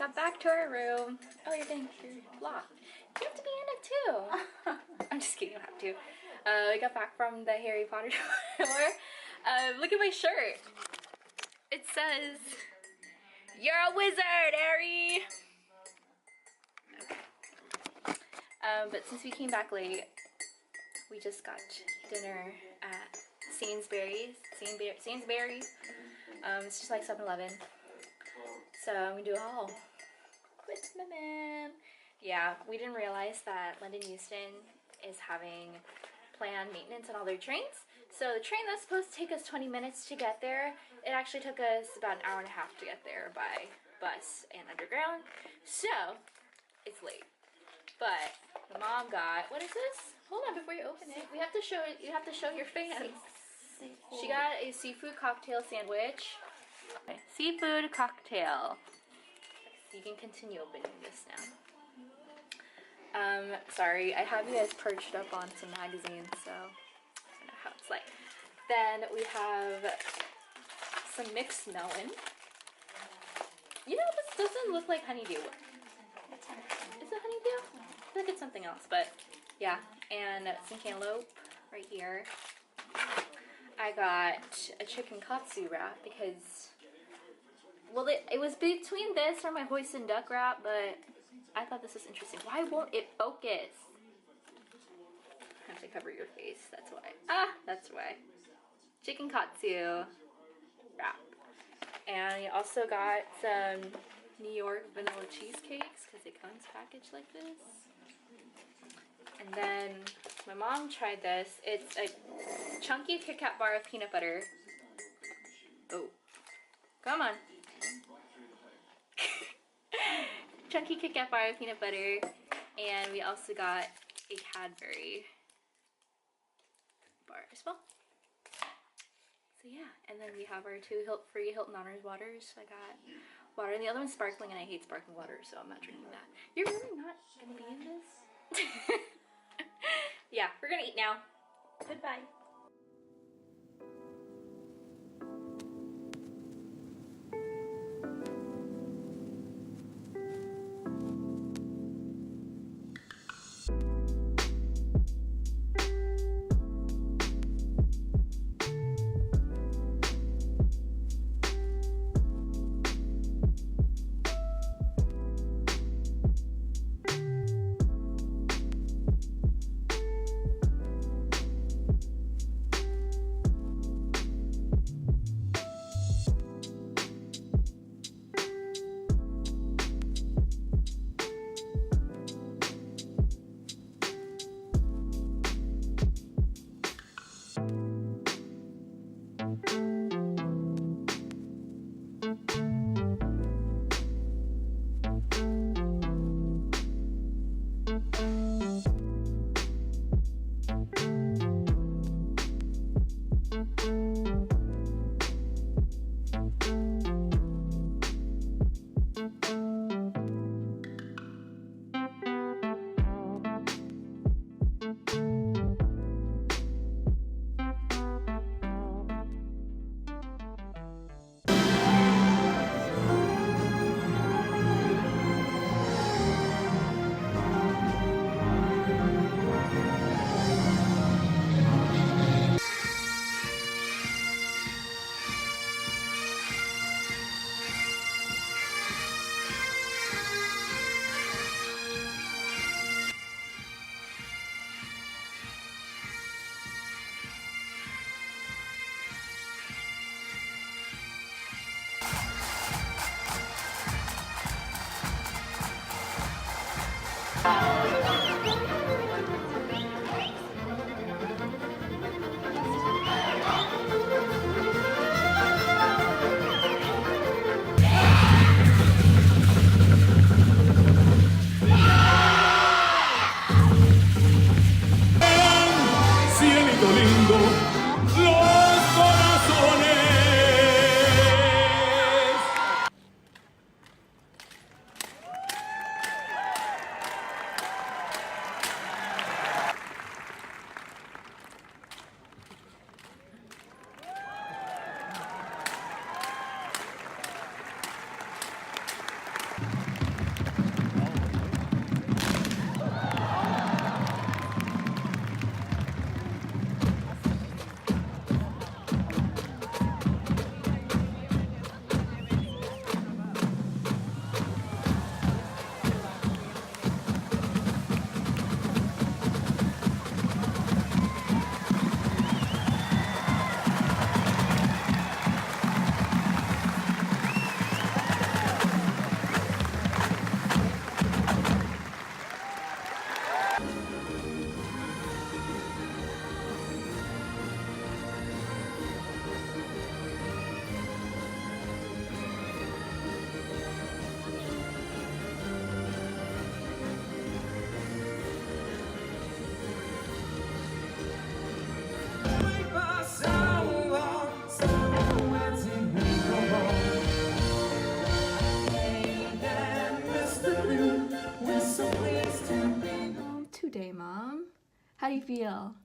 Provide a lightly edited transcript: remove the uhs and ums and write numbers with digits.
got back to our room. Oh, you're blocked. You have to be in it too. I'm just kidding, you don't have to. We got back from the Harry Potter tour. Look at my shirt. It says, "You're a wizard, Harry." Okay. But since we came back late, we just got dinner at Sainsbury's. It's just like 7-Eleven. So I'm gonna do a haul with my mom. Yeah, we didn't realize that London Euston is having planned maintenance on all their trains. So the train that's supposed to take us 20 minutes to get there, it actually took us about an hour and a half to get there by bus and underground. So it's late. But the mom got, what is this? Hold on before you open it. We have to show it. You have to show your fans. She got a seafood cocktail sandwich. Okay. Seafood cocktail. So you can continue opening this now. Sorry, I have you guys perched up on some magazines, so I don't know how it's like. Then we have some mixed melon. You know, this doesn't look like honeydew. Is it honeydew? I think it's something else, but yeah. And some cantaloupe right here. I got a chicken katsu wrap because, well, it was between this or my hoisin duck wrap, but I thought this was interesting. Why won't it focus? I have to cover your face, that's why. Ah, that's why. Chicken katsu wrap. And I also got some New York vanilla cheesecakes because it comes packaged like this. And then my mom tried this. It's a chunky Kit Kat bar of peanut butter. Oh, come on. Chunky Kit Kat bar of peanut butter. And we also got a Cadbury bar as well. So yeah, and then we have our two free Hilton Honors waters. I got water, and the other one's sparkling, and I hate sparkling water, so I'm not drinking that. You're really not gonna be in this? Yeah, we're gonna eat now. Goodbye. How do you feel?